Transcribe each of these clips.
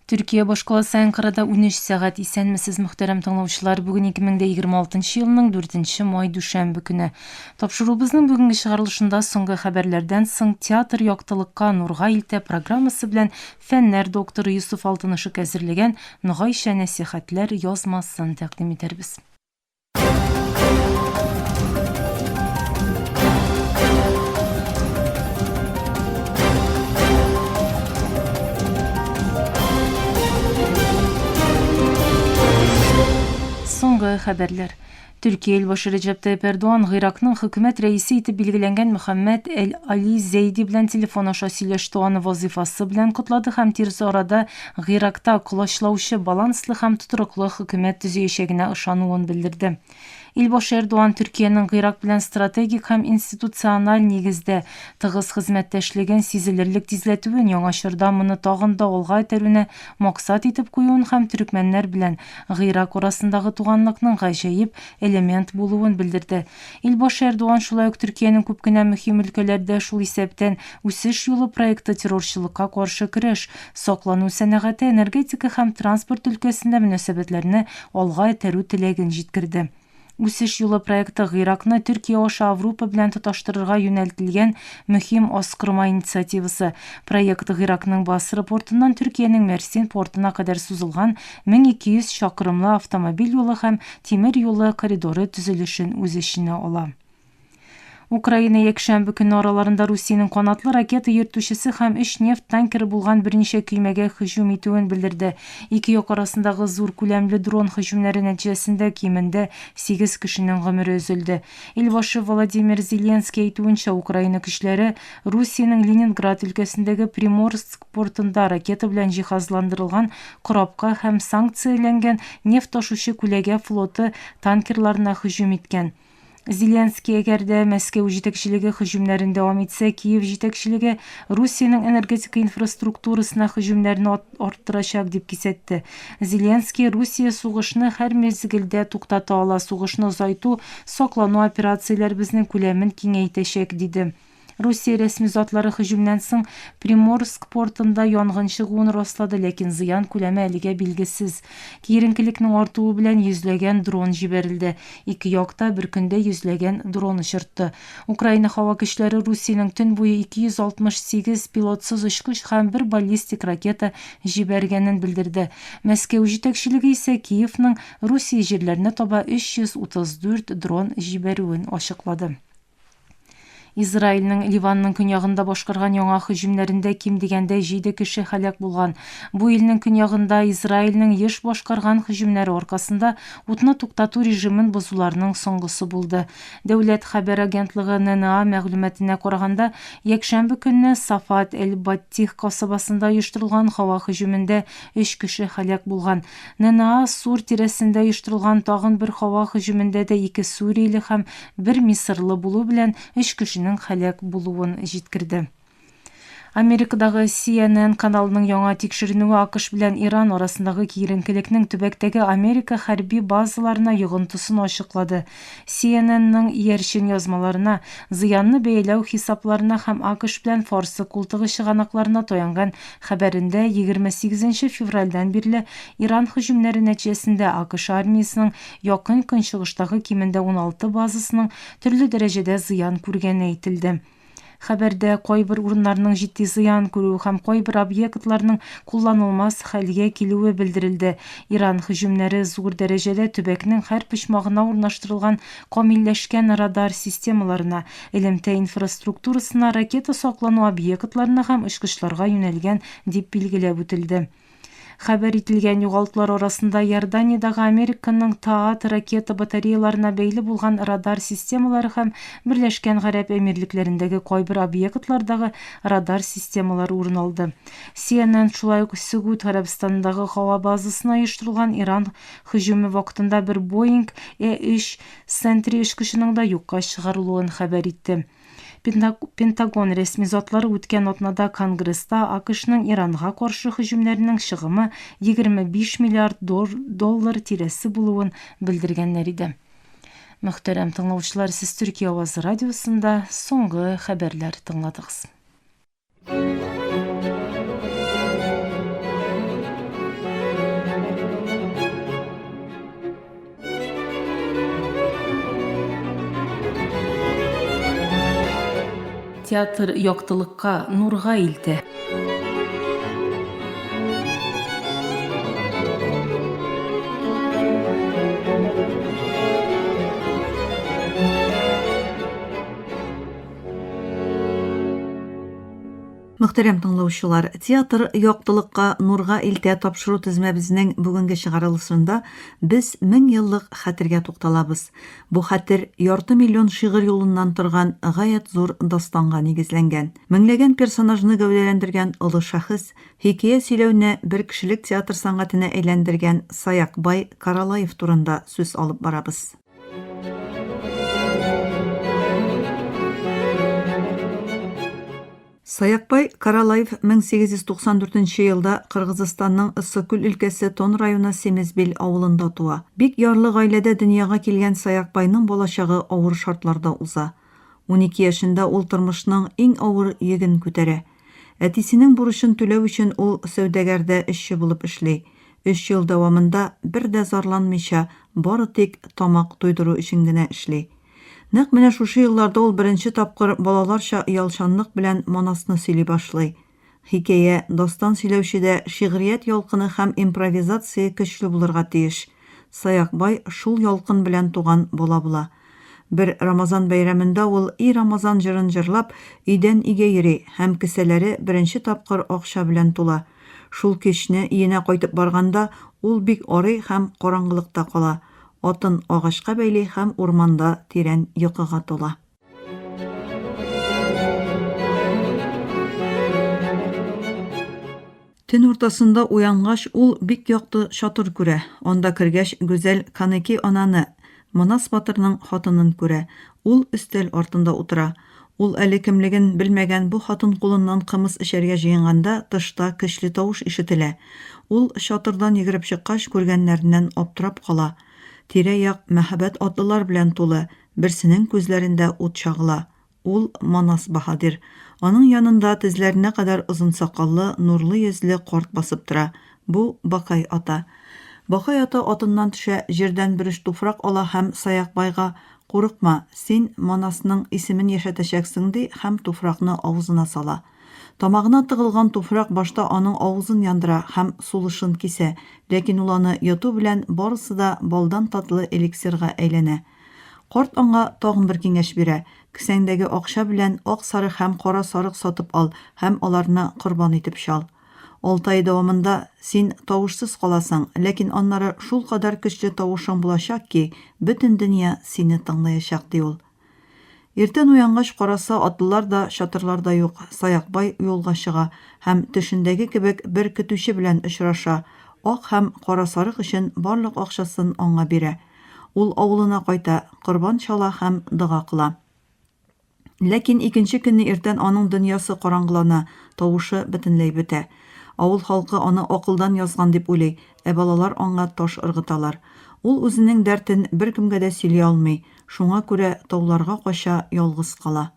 Türkiye башкаласы Анкарада 13 сәгать исәнмесез мөхтәрәм тыңлаучылар, бүгін 2026 елның 4 май дүшәмбе көне. Тапшыруыбызның бүгенге чыгарылышында соңгы хәбәрләрдән соң театр яктылыкка нурга илтә программасы белән фәннәр докторы Юсуф Алтынышык әзерләгән ныгайча нәсихәтләр язмасын тәкъдим итәрбез. Соңгы хәбәрләр. Türkiye Elbaşı Recep Tayyip Erdoğan, Irak'ның хөкүмәт рәисе итеп билгеләнгән Мөхәммәд Әл-Али Зейди белән телефон аша сөйләште, аны вазифасы белән котлады һәм тирс арада Иракта кулачлаучы баланслы һәм тотрыклы хөкүмәт төзеячәгенә ышануын белдерде. Elbaşı Erdoğan, Türkiye'nin Irak белән стратегик һәм институциональ нигездә тыгыз хезмәттәшлеген сизелерлек тизләтүен, яңа чорда моны тагын да алга этәрүне максат итеп куюын һәм төрекмәннәр белән Ирак арасындагы туганлыкның гаҗәеп элемент булуын белдерде. Elbaşı Erdoğan шулай ук Türkiye'nin күп кенә мөһим өлкәләрдә шул исәптән үсеш юлы проекты, террорчылыкка каршы көрәш, саклану сәнәгате, энергетика һәм транспорт өлкәсендә мөнәсәбәтләрне алга этәрү теләген җиткерде. Үсеш юлы проекты Иракны Türkiye аша Авропа белән тоташтырырга юнәлтелгән мөһим аскырма инициативасы. Проект Иракның Басра портыннан Türkiye'nin Mersin портына кадәр сузылган 1200 чакрымлы автомобиль юлы һәм тимер юлы коридоры төзелешен үз эченә ала. Украина якшәмбе көне араларында Русиянең канатлы ракета йөртүчесе һәм 3 нефть танкеры булган берничә көймәгә һөҗүм итүен белдерде. Ике як арасындагы зур күләмле дрон һөҗүмнәре нәтиҗәсендә кимендә 8 кешенең гомере өзелде. Elbaşı Владимир Зеленский әйтүенчә, Украина көчләре Русиянең Ленинград өлкәсендәге Приморск портында ракета белән җиһазландырылган корабка һәм санкцияләнгән нефть ташучы күләгә флоты танкерларына һөҗүм иткән. Зеленский, әгәр дә Мәскәү җитәкчелеге һөҗүмнәрен дәвам итсә, Киев җитәкчелеге Русиянең энергетика инфраструктурасына һөҗүмнәрне арттырачак дип кисәтте. Зеленский, Русия сугышны һәр мезгелдә туктата ала, сугышны озайту, саклану операцияләребезнең күләмен киңәйтәчәк диде. Русия рәсми затлары һөҗүмнән соң Приморск портында янгын чыгуын раслады, ләкин зыян күләме әлегә билгесез. Киеренкелекнең артуы белән йөзләгән дрон җибәрелде. Ике якта бер көндә йөзләгән дрон очыртты. Украина һава көчләре Русиянең төн буе 268 пилотсыз очкыч һәм 1 баллистик ракета җибәргәнен белдерде. Мәскәү җитәкчелеге исә Киевның Русия җирләренә таба 334 дрон җибәрүен ачыклады. Израильның Ливанның көньягында башкарган яңа һөҗүмнәрендә ким дигәндә 7 кеше һәлак булган. Бу илнең көньягында Израильның еш башкарган һөҗүмнәре аркасында утны туктату режимын бозуларның соңгысы булды. Дәүләт хәбәр агентлыгы ННА мәгълүматына караганда, якшәмбе көнне Сафат эль-Баттих касабасында оештырылган һава һөҗүмендә 3 кеше һәлак булган. ННА Сур тирәсендә оештырылган тагын бер һава һөҗүмендә дә 2 Сүрияле һәм 1 Мисырлы булу белән 3 кешенең хәлак булуын җиткерде. Америкадагы CNN каналының яңа тикшеренүе АКШ белән Иран арасындагы киеренкелекнең төбәктәге Америка хәрби базаларына йогынтысын ачыклады. CNN-ның иярчен язмаларына, зыянны бәяләү хисапларына һәм АКШ белән Фарсы култыгы чыганакларына таянган хәбәрендә 28 февральдән бирле Иран һөҗүмнәре нәтиҗәсендә АКШ армиясының якын көнчыгыштагы кимендә 16 базасының төрле дәрәҗәдә зыян күргәне әйтелде. Хәбәрдә кайбер урыннарның җитди зыян күрү һәм кайбер объектларның кулланылмас хәлгә килүе белдерелде. Иран һөҗүмнәре зур дәрәҗәдә төбәкнең һәр почмагына урнаштырылган камилләшкән радар системаларына, элемтә инфраструктурасына, ракета саклану объектларына һәм очкычларга юнәлгән дип билгеләп үтелде. Хәбәр ителгән югалтулар арасында Иорданиядагы Американың Таат ракета батареяларына бәйле булган радар системалары һәм Берләшкән Гарәп Әмирлекләрендәге кайбер объектлардагы радар системалары урын алды. CNN шулай ук Сәгүд Гарәбстанындагы һава базасына оештырылган Иран һөҗүме вакытында бер Boeing E3 Sentry очкычының да юкка чыгарылуын хәбәр итте. Пентагон рәсми затлары үткән атнада Конгресста АКШның Иранга каршы һөҗүмнәренең чыгымы 25 миллиард доллар тирәсе булуын белдергәннәр иде. Мөхтәрәм тыңлаучылар, сез Төркия авазы радиосында соңгы хәбәрләр тыңладыгыз. театр яктылыкка, нурга илтә. Мөхтәрәм тыңлаучылар, театр яктылыкка, нурга илтә тапшыру тезмәбезнең бүгенге чыгарылышында без 1000 еллык хәтергә тукталабыз. Бу хәтер ярты миллион шигырь юлыннан торган гаять зур дастанга нигезләнгән. Меңләгән персонажны гәүдәләндергән олы шәхес, хикәя сөйләүне бер кешелек театр сәнгатенә әйләндергән Саякбай Каралаев турында сүз алып барабыз. Саякбай Каралаев 1894 елда Кыргызстанның Ыссыкүл өлкәсе Тон районы Семизбел авылында туа. Бик ярлы гаиләдә дөньяга килгән Саякбайның балачагы авыр шартларда уза. 12 яшендә ул тормышның иң авыр йөген күтәрә. Әтисенең бурычын түләү өчен ул сәүдәгәрдә эшче булып эшли. 3 ел дәвамында бер дә зарланмыйча, бары тик тамак туйдыру өчен генә эшли. Нәкъ менә шушы елларда ул беренче тапкыр балаларча ялчанлык белән Манасны сөйли башлый. Хикәя, дастан сөйләүчедә шигърият ялкыны һәм импровизация көчле булырга тиеш. Саякбай шул ялкын белән туган була. Бер Рамазан бәйрәмендә ул и Рамазан җырын җырлап, өйдән өйгә йөри һәм кесәләре беренче тапкыр акча белән тула. Шул кичне өенә кайтып барганда, ул бик арый һәм караңгылыкта кала. Атын агачка бәйли һәм урманда тирән йокыга тола. Төн уртасында уянгач, ул бик якты чатыр күрә. Анда кергәч, гүзәл Канеки ананы, Манас батырның хатынын күрә. Ул өстәл артында утыра. Ул әле кемлеген белмәгән бу хатын кулыннан кымыз эчәргә җыенганда, тышта көчле тавыш ишетелә. Ул чатырдан йөгереп чыккач, күргәннәреннән аптырап кала. Тирә-як мәхәббәт атлылар белән тулы, берсенең күзләрендә ут чагыла. Ул Манас Баһадир. Аның янында тезләренә кадәр озын сакаллы, нурлы йөзле карт басып тора. Бу Бакай ата. Бакай ата атыннан төшә, җирдән береш туфрак ала һәм Саякбайга: "Курыкма, син Манасның исемен яшәтәчәксең" ди һәм туфракны авызына сала. Тамагына тыгылган туфрак башта аның авызын яндыра һәм сулышын кисә, ләкин ул аны йоту белән барысы да балдан татлы эликсирга әйләнә. Карт аңа тагын бер киңәш бирә: "Кесәңдәге акча белән ак сарык һәм кара сарык сатып ал һәм аларны корбан итеп чал. 6 ай дәвамында син тавышсыз каласың, ләкин аннары шул кадәр көчле тавышың булачак ки, бөтен дөнья сине тыңлаячак" ди ул. Иртән уянгач караса, атлылар да, чатырлар да юк. Саякбай юлга чыга һәм төшендәге кебек бер көтүче белән очраша. Ак һәм кара сарык өчен барлык акчасын аңа бирә. Ул авылына кайта, корбан чала һәм дога кыла. Ләкин икенче көнне иртән аның дөньясы караңгылана, тавышы бөтенләй бетә. Авыл халкы аны акылдан язган дип уйлый, балалар аңа таш ыргыталар. Ул үзенең дәртен беркемгә дә сөйли алмый, шуңа күрә тауларга кача, ялгыз кала.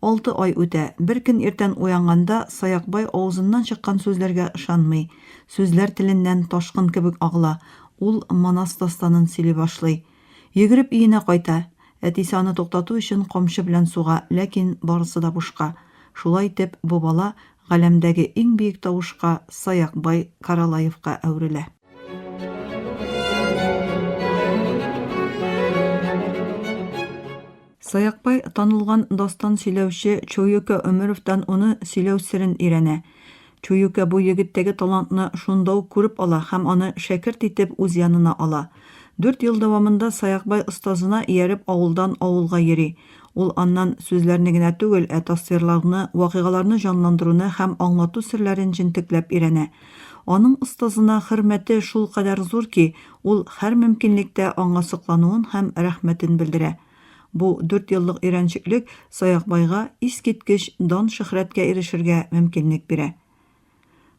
6 ай үтә. Бер көн иртән уянганда, Саякбай авызыннан чыккан сүзләргә ышанмый. Сүзләр теленнән ташкын кебек агыла. Ул Манас дастанын сөйли башлый. Йөгереп өенә кайта. Әтисе аны туктату өчен камчы белән суга, ләкин барысы да бушка. Шулай итеп, бу бала галәмдәге иң биек тавышка, Саякбай Каралаевка әверелә. Саякбай танылган дастан сөйләүче Чуюка Өмөровтан уны сөйләү серен өйрәнә. Чуюка бу егеттәге талантны шунда ук күреп ала һәм аны шәкерт итеп үз янына ала. 4 ел дәвамында Саякбай остазына ияреп авылдан авылга йөри. Ул аннан сүзләрне генә түгел, тасвирларны, вакыйгаларны җанландыруны һәм аңлату серләрен җентекләп өйрәнә. Аның остазына хөрмәте шул кадәр зур ки, ул һәр мөмкинлектә аңа соклануын һәм рәхмәтен белдерә. Бу 4 еллык өйрәнчеклек Саякбайга искиткеч дан-шөһрәткә ирешергә мөмкинлек бирә.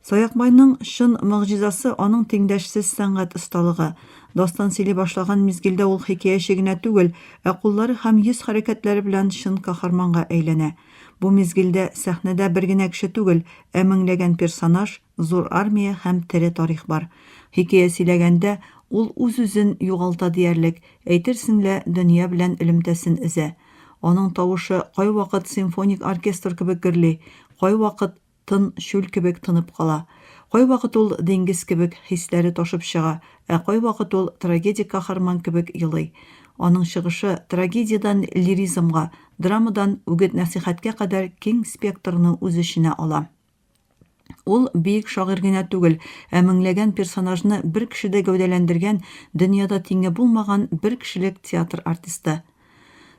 Саякбайның шын мөгъҗизасы аның тиңдәшсез сәнгать осталыгы. Дастан сөйли башлаган мизгелдә ул хикәяче генә түгел, куллары һәм йөз хәрәкәтләре белән шын каһарманга әйләнә. Бу мизгелдә сәхнәдә бер генә кеше түгел, меңләгән персонаж, зур армия һәм тере тарих бар. Хикәя сөйләгәндә ул үз-үзен югалта диярлек, әйтерсең лә дөнья белән элемтәсен өзә. Аның тавышы кай вакыт симфоник оркестр кебек гөрли, кай вакыт тын шүл кебек тынып кала. Кай вакыт ул диңгез кебек хисләре ташып чыга, кай вакыт ул трагедик каһарман кебек елый. Аның чыгышы трагедиядан лиризмга, драмадан үгет-насихаткә кадәр киң спектрны үз эченә ала. Ул бик шагыйрь генә түгел, меңләгән персонажны бер кешедә гәүдәләндергән, дөньяда тиңе булмаган бер кешелек театр артисты.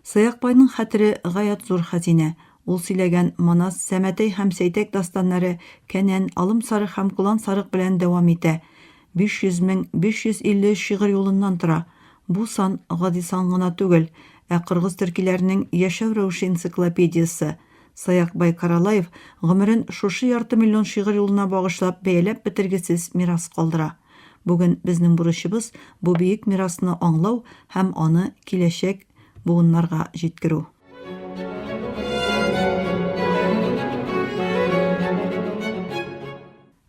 Сыякбайның хәтере гаять зур хәзинә. Ул сөйләгән Манас, Сәмәтәй һәм Сәйтәк дастаннары Кәнән, Алым сарык һәм Кулан сарык белән дәвам итә. 500,550 шигырь юлыннан тора. Бу сан гади сан гына түгел, кыргыз төркиләренең яшәү рәвеше энциклопедиясе. Саякбай Каралаев гомерен шушы ярты миллион шигырь юлына багышлап бәяләп бетергесез мирас калдыра. Бүген безнең бурычыбыз бу бөек мирасны аңлау һәм аны киләчәк буыннарга җиткерү.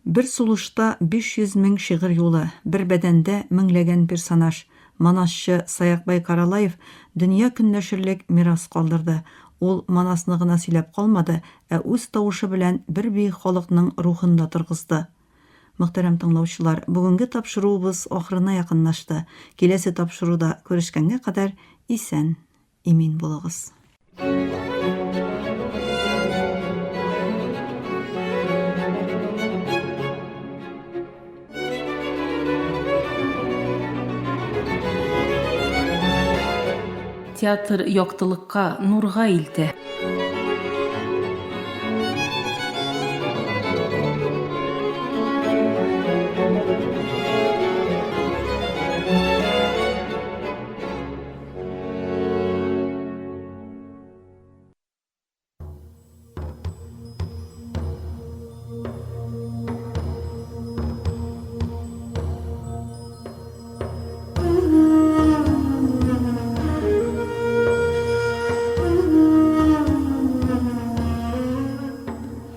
Бер сулышта 500,000 шигырь юлы, бер бәдәндә меңләгән персонаж. Манасчы Саякбай Каралаев дөнья көнләшерлек мирас калдырды. Ул Манасны гына сөйләп калмады, үз тавышы белән бер бөек халыкның рухын да торгызды. Мөхтәрәм тыңлаучылар, бүгенге тапшыруыбыз ахырына якынлашты. Киләсе тапшыруда күрешкәнгә кадәр исән, имин булыгыз. Театр яктылыкка, нурга илтә.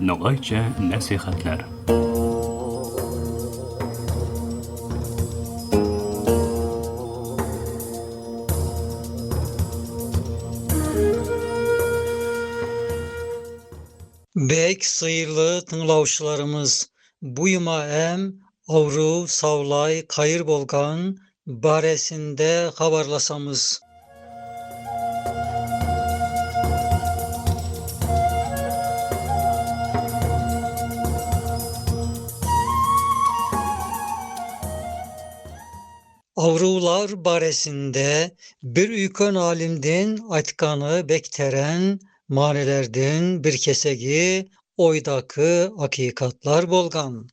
Nogayca nasihatler. Bek sıyırlı tınlavuşlarımız buyuma avru, savlay, kayır bolgan baresinde habarlasamız. Avrular baresinde bir ükön alimdin aytkanı bekteren manelerden bir kesegi oydakı hakikatlar bolgan.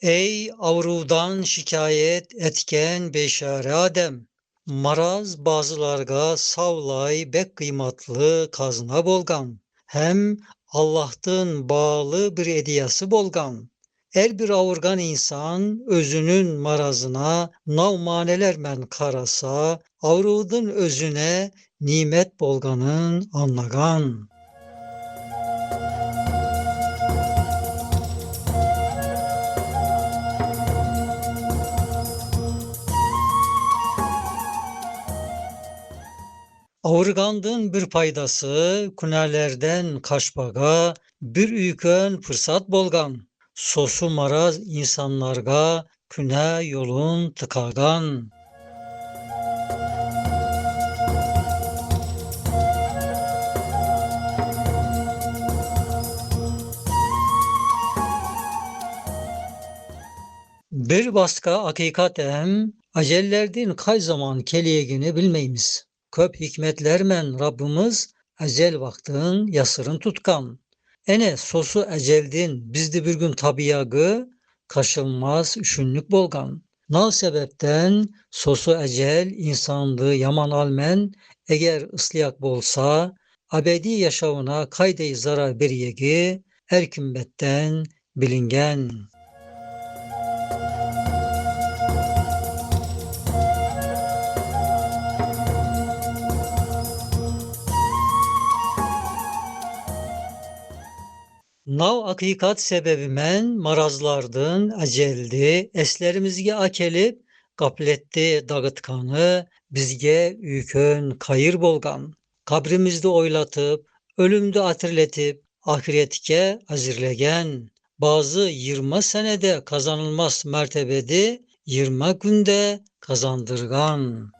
Ey avrudan şikayet etken beşare Adem! Maraz bazılarga savlay bek kıymatlı kazına bolgan. Hem Allah'tın bağlı bir hediyesi bolgan. Her bir avurgan insan özünün marazına navmanelermen karasa, avrudun özüne nimet bolganın anlagan. Avurgandın bir paydası künelerden kaçpaga bir ükön fırsat bolgan. Sosu maraz insanlarga küne yolun tıkagan. Bir başka hakikatem acellerden kay zaman keliyegini bilmeyimiz. Köp hikmetlermen Rabbimiz ecel vaktin yasırın tutkan. Ene sosu eceldin bizde bir gün tabiyagı kaşılmaz üşünlük bolgan. Nal sebepten sosu ecel insanlığı yaman almen eğer ıslayak bolsa abedi yaşavına kaydeyi zarar beriyegi erkimbetten bilingen. Nav hakikat sebebimen marazlardan aceldi, eslerimizge akelip, gapletdi dağıtkanı, bizge üykön kayır bolgan. Kabrimizde oylatıp, ölümde atirletip, ahiretke azirlegen. Bazı 20 senede kazanılmaz mertebedi, 20 günde kazandırgan.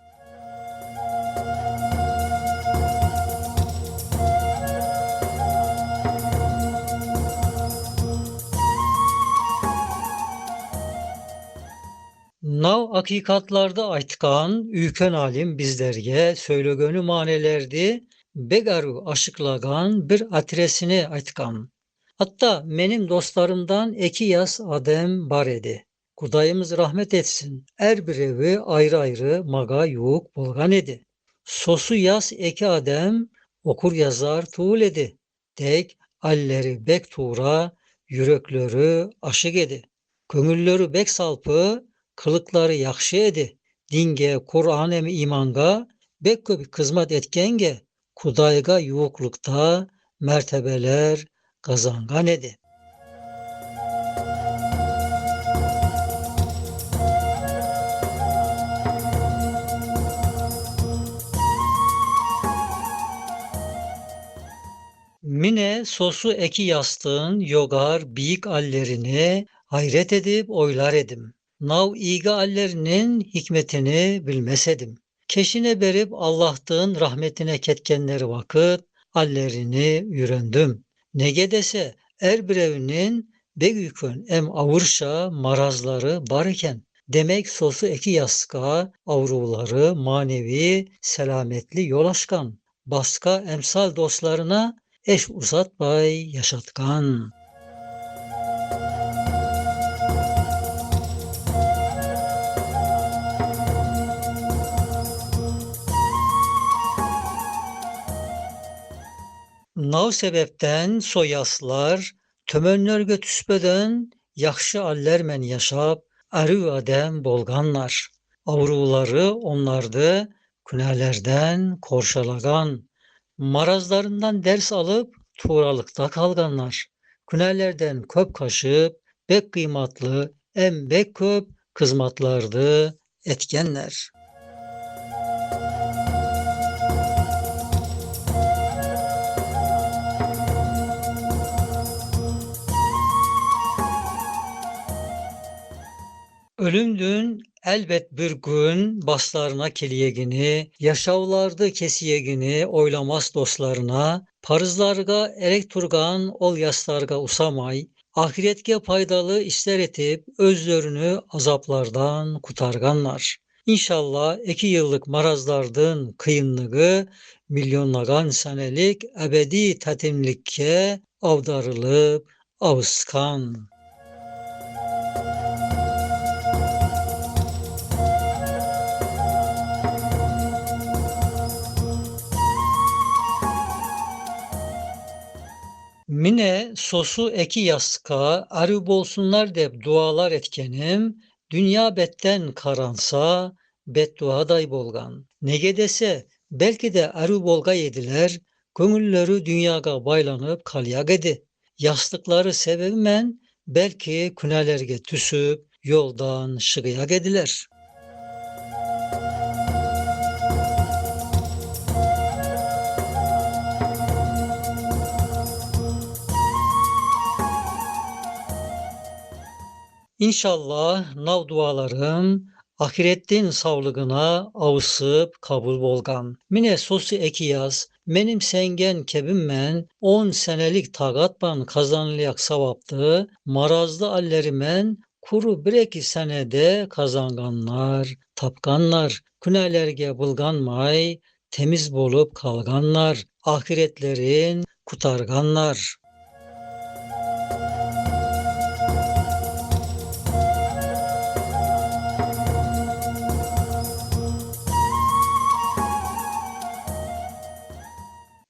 Nav hakikatlarda aytkan, üykön alim bizlerge söylegönü manelerdi, begaru aşıklagan bir atresini aytkan. Hatta benim dostlarımdan 2 yaz adem bar edi. Kudayımız rahmet etsin, her bir evi ayrı ayrı maga yuğuk bulgan edi. Sosu yaz 2 adem okur yazar tuğul edi. Tek alleri bek tuğra, yürekleri aşık edi. Köngülleri bek salpı, kılıkları yakşı edi. Dinge, Kur'an emi imanga, bek köp kızmat etkenge, Kudayga yuvuklukta mertebeler kazangan edi. Mine sosu eki yastığın yogar biyik allerini hayret edip oylar edim. Nav iğga allerinin hikmetini bilmesedim. Keşine berip Allah'tığın rahmetine ketkenleri vakit allerini yürendim. Nege dese er birevinin begükün em avurşa marazları bar iken. Demek sosu eki yaska avruları manevi selametli yol aşkan. Baska emsal dostlarına eş uzatmay yaşatkan. Nav sebepten soyaslar, tömönlörgö tüspödön, yakşı allermen yaşap, arı adem bolganlar. Avruları onlardı, künelerden korşalagan. Marazlarından ders alıp, tuğralıkta kalganlar. Künelerden köp kaşıp, bek kıymatlı, em bek köp kızmatlardı etkenler. Ölümdün elbet bir gün baslarına keliyegini, yaşavlardı kesiyegini oylamaz dostlarına, parızlarga erek turgan ol yaslarga usamay, ahiretke paydalı işler etip özlerini azaplardan kutarganlar. İnşallah 2 yıllık marazlardan kıyınlığı milyonlagan senelik ebedi tatimlikke avdarılıp avıskan. Mine sosu eki yaska, arı bolsunlar dep dualar etkenim, dünya betten karansa, beddua day bolgan. Nege dese, belki de arı bolga yediler, gönülleri dünyaga baylanıp kalyak edi. Yastıkları sebebimen, belki künelerge tüsüp, yoldan şıgıyak ediler. İnşallah nav dualarım ahirettin savlığına avısıp kabul bolgan. Mine sosu eki yaz, menim sengen kebimmen 10 senelik tagatban kazanılayak savaptı, marazlı allerimen kuru 1-2 senede kazanganlar, tapganlar, künelerge bulganmay, temiz bolup kalganlar, ahiretlerin kutarganlar.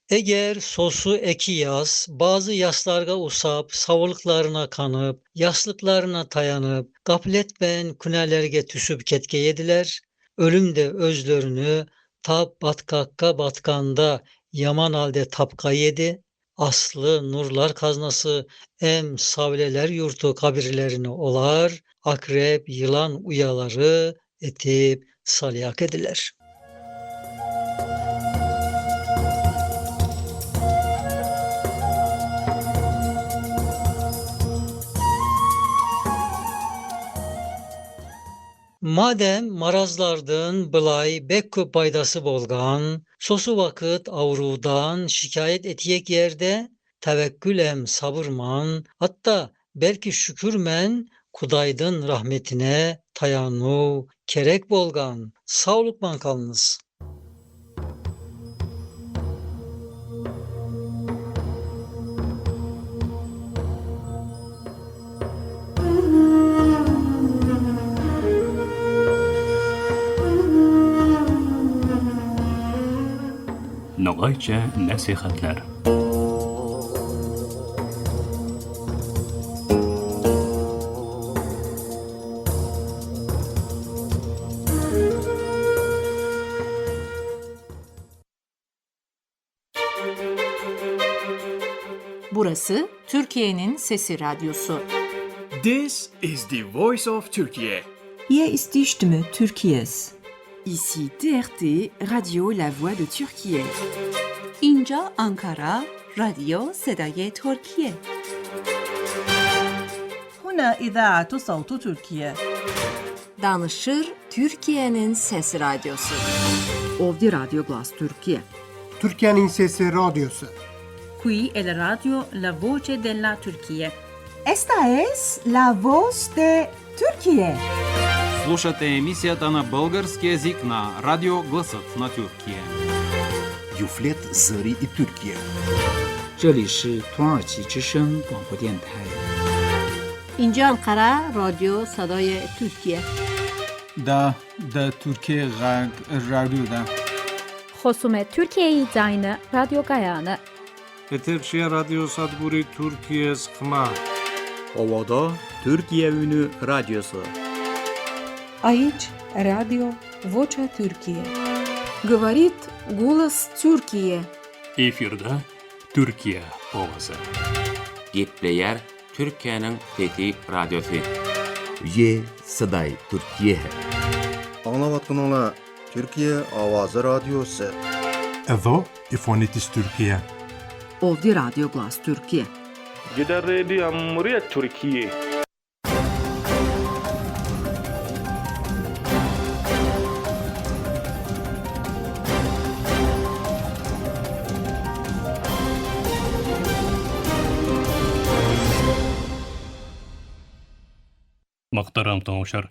Eğer sosu eki yaz, bazı yaslarga usap, savılıklarına kanıp, yaslıklarına tayanıp, gafletben künelerge tüsüp ketke yediler, ölüm de özlerini tap batkakka batkanda yaman halde tapka yedi, aslı nurlar kaznası, em savleler yurtu kabirlerini olar, akrep, yılan uyaları etip salyak ediler. Madem marazlardan bılay bek köp paydası bolgan, sosu vakit avrudan şikayet etiyek yerde, tevekkülem sabırman, hatta belki şükürmen, Kudaydın rahmetine tayanu kerek bolgan, sağlıkman kalınız. Noğayça nasihatler. Burası Türkiye'nin Sesi Radyosu. This is the voice of Turkey. Hier ist die Stimme Türkiye's. Ici TRT, Radio La Voix de Türkiye. اینجا آنکارا رادیو صدای ترکیه. هنا إذاعة صوت تركيا. Danışır Türkiye'nin Sesi Radyosu. Ovdi Radyo Glas Türkiye. Türkiye'nin Sesi Radyosu. Qui è la radio La Voce della Turquía. Esta es la voz de Turquía. Слушате емисията на български език на Радио Гласът на Türkiye. Юфлет Зари и Türkiye. 这里是土耳其之声广播电台。 اینجا انقره رادیو صدای ترکیه. دا Türkiye Radyo'da. خصوم Türkiye Zayını Radyo Gayanı. Eterşehir Radyo Sadburi Türkiye Sıkma. Ovada Türkiye Ünü Radyosu. Aici Radio Vocea Türkiye. Говорит голос Türkiye. Efirde Türkiye ovası. Gepleyer Türkiye'nin Fethi Radyosu. Ye Saday Türkiye. Anlavatkanlar Türkiye Avazı Radyosu. Evo İfonitis Türkiye. Ovdi Radyo Glas Türkiye. Gider Radio Cumhuriyet Türkiye. Muhtaram tamaşar,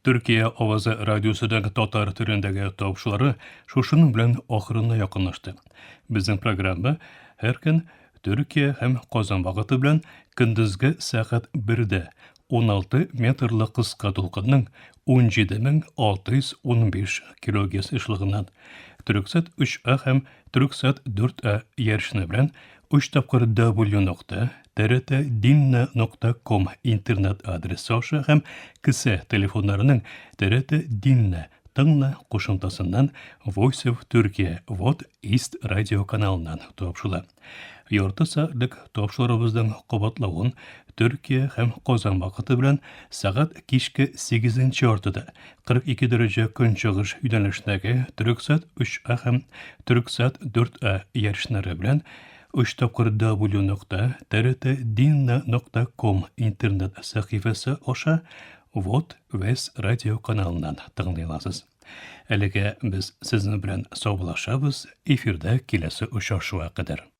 Türkiye Avazı Radyosu'daki Tatar türündeki topşuları şuşunun bilen ahırına yakınlaştı. Bizim programı her gün Türkiye hem Kazan vakıtı bilen gündüzge saat 1'de 16 metrli kıska dolkının 17.615 kHz ışığından Türksat 3A hem Türksat 4A yarışını bilen 3 tapkır w.trt.dinle.com internet adresi aşı hem kısa telefonlarının TRT Dinle Tınla koşuntasından Voice of Turkey Vod East Radio kanalından topşula. Yorta saatlik topşularımızdan qabatlağın Türkiye hem Kazan vakıtı bilen saat kişki 8. ortada 42 derece künçağış yönelişindeki Türksat 3A hem Türksat 4A yarışları bilen 3 tapkır w.trt.dinle.com internet sahifesi aşa Vod West Radio kanalından tığınlaylasız. Әлеге biz sizin bilen sağbulaşabız efirde kilesi uçaşığa kadar.